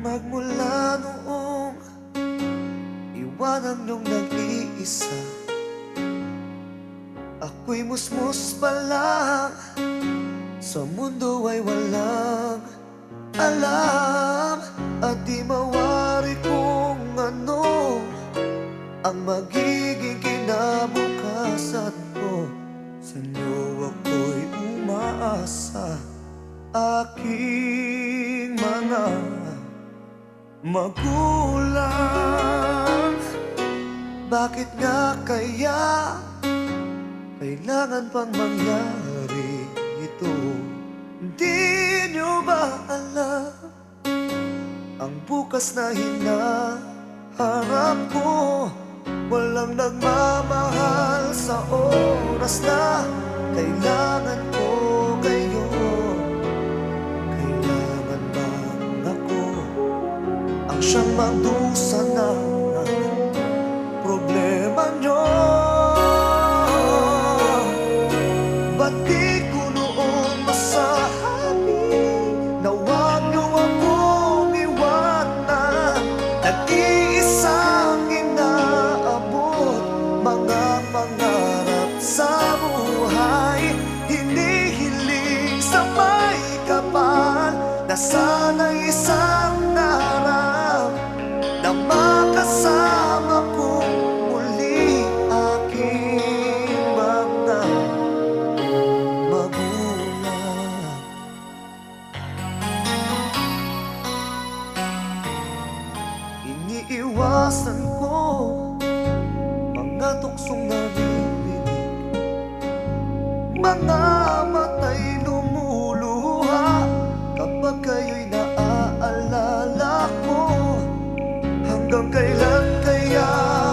Magmula noong iwanan niyong nag-iisa, ako'y musmus pa lang, sa mundo ay walang alam. At di mawari kung ano ang magiging kinabukasan ko. Sa inyo ako'y umaasa, aking mga magulang. Bakit nga kaya kailangan pang mangyari ito? Di nyo ba alam ang bukas na hinaharap ko? Walang nagmamahal sa oras na kailangan ko kayo. Kailangan bang ako ang siyang magdusa ng problema nyo? Ba't di ko noon masabi na huwag nyo akong iwanan? Nag-iisang inaabot mga pangarap sa buhay, hinihiling sa may kapal na sana isang narap na makasama kong muli aking mga magulang. Iniiwasan ko mga tuksong naririnig, mga matay lumuluha kapag kayo'y naaalala ko. Hanggang kailan kaya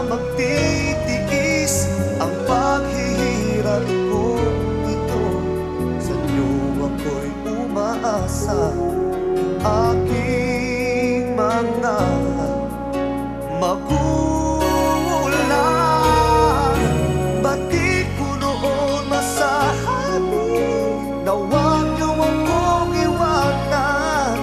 magtitiis ang paghihirap ko dito? Sa inyo ako'y umaasa, aking mga magulang. Ba't di ko noon masabi na huwag niyo akong iwanan?